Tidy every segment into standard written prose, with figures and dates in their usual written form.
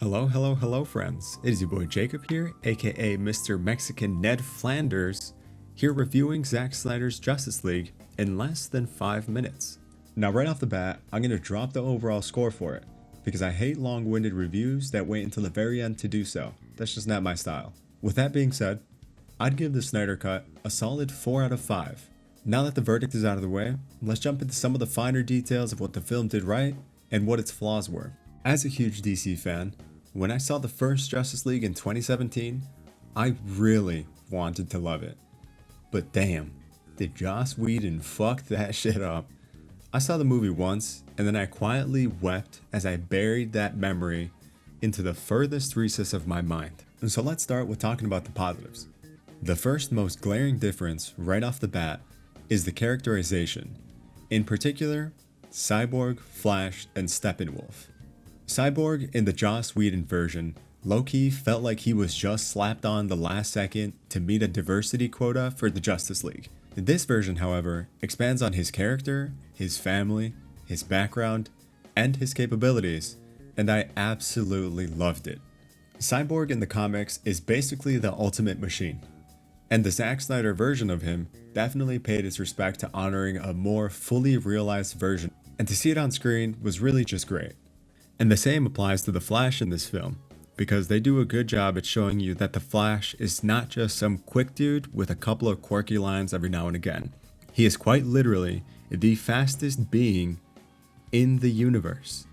Hello, hello, hello, friends. It is your boy Jacob here, aka Mr. Mexican Ned Flanders, here reviewing Zack Snyder's Justice League in less than 5 minutes. Now, right off the bat, I'm going to drop the overall score for it, because I hate long-winded reviews that wait until the very end to do so. That's just not my style. With that being said, I'd give the Snyder Cut a solid 4 out of 5. Now that the verdict is out of the way, let's jump into some of the finer details of what the film did right and what its flaws were. As a huge DC fan, when I saw the first Justice League in 2017, I really wanted to love it. But damn, did Joss Whedon fuck that shit up. I saw the movie once, and then I quietly wept as I buried that memory into the furthest recess of my mind. And so let's start with talking about the positives. The first most glaring difference right off the bat is the characterization. In particular, Cyborg, Flash, and Steppenwolf. Cyborg in the Joss Whedon version low-key felt like he was just slapped on the last second to meet a diversity quota for the Justice League. This version, however, expands on his character, his family, his background, and his capabilities, and I absolutely loved it. Cyborg in the comics is basically the ultimate machine, and the Zack Snyder version of him definitely paid its respect to honoring a more fully realized version, and to see it on screen was really just great. And the same applies to the Flash in this film, because they do a good job at showing you that the Flash is not just some quick dude with a couple of quirky lines every now and again. He is quite literally the fastest being in the universe.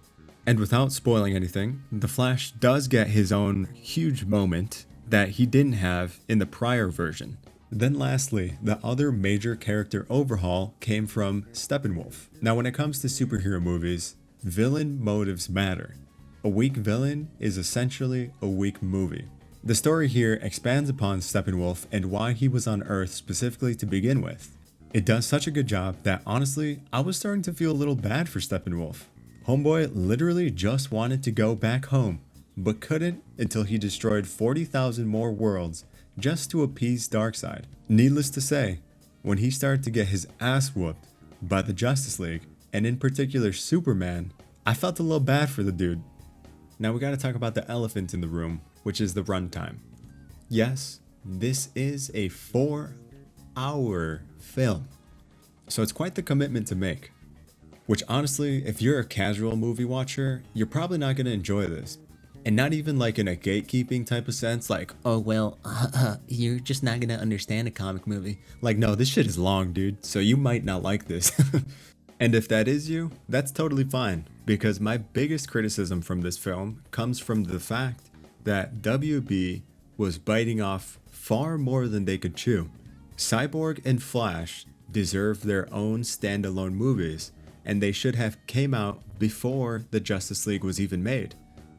And without spoiling anything, the Flash does get his own huge moment that he didn't have in the prior version. Then lastly, the other major character overhaul came from Steppenwolf. Now when it comes to superhero movies, villain motives matter. A weak villain is essentially a weak movie. The story here expands upon Steppenwolf and why he was on Earth specifically to begin with. It does such a good job that honestly, I was starting to feel a little bad for Steppenwolf. Homeboy literally just wanted to go back home, but couldn't until he destroyed 40,000 more worlds just to appease Darkseid. Needless to say, when he started to get his ass whooped by the Justice League, and in particular Superman, I felt a little bad for the dude. Now we gotta talk about the elephant in the room, which is the runtime. Yes, this is a 4-hour film, so it's quite the commitment to make. Which honestly, if you're a casual movie watcher, you're probably not gonna enjoy this. And not even like in a gatekeeping type of sense, like, oh well, you're just not gonna understand a comic movie. Like, no, this shit is long, dude, so you might not like this. And if that is you, that's totally fine, because my biggest criticism from this film comes from the fact that WB was biting off far more than they could chew. Cyborg and Flash deserve their own standalone movies, and they should have came out before the Justice League was even made.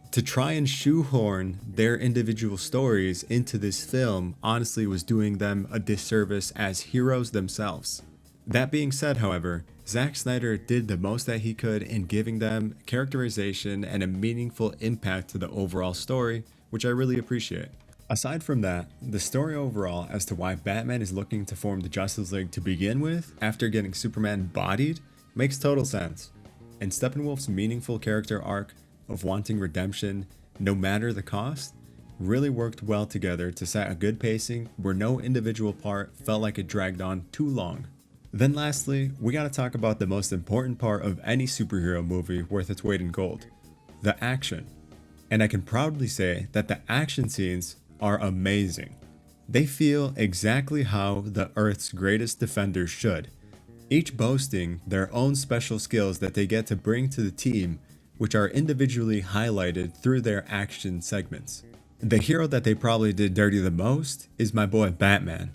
To try and shoehorn their individual stories into this film honestly was doing them a disservice as heroes themselves. That being said, however, Zack Snyder did the most that he could in giving them characterization and a meaningful impact to the overall story, which I really appreciate. Aside from that, the story overall as to why Batman is looking to form the Justice League to begin with after getting Superman bodied makes total sense. And Steppenwolf's meaningful character arc of wanting redemption no matter the cost really worked well together to set a good pacing where no individual part felt like it dragged on too long. Then lastly, we gotta talk about the most important part of any superhero movie worth its weight in gold, the action. And I can proudly say that the action scenes are amazing. They feel exactly how the Earth's greatest defenders should, each boasting their own special skills that they get to bring to the team, which are individually highlighted through their action segments. The hero that they probably did dirty the most is my boy Batman.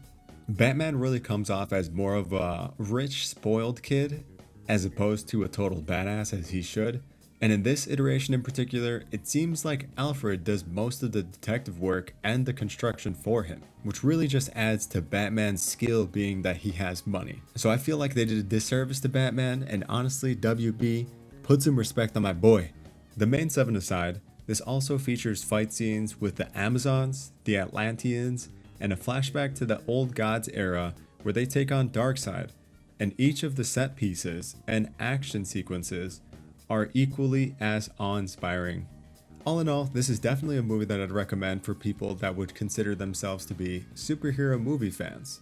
Batman really comes off as more of a rich, spoiled kid, as opposed to a total badass as he should. And in this iteration in particular, it seems like Alfred does most of the detective work and the construction for him, which really just adds to Batman's skill being that he has money. So I feel like they did a disservice to Batman, and honestly, WB put some respect on my boy. The main 7 aside, this also features fight scenes with the Amazons, the Atlanteans, and a flashback to the old gods era where they take on Darkseid, and each of the set pieces and action sequences are equally as awe-inspiring. All in all, this is definitely a movie that I'd recommend for people that would consider themselves to be superhero movie fans.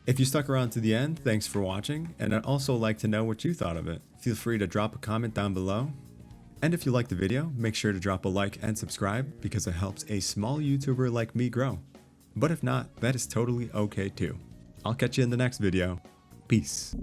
If you stuck around to the end, thanks for watching, and I'd also like to know what you thought of it. Feel free to drop a comment down below. And if you liked the video, make sure to drop a like and subscribe because it helps a small YouTuber like me grow. But if not, that is totally okay too. I'll catch you in the next video. Peace.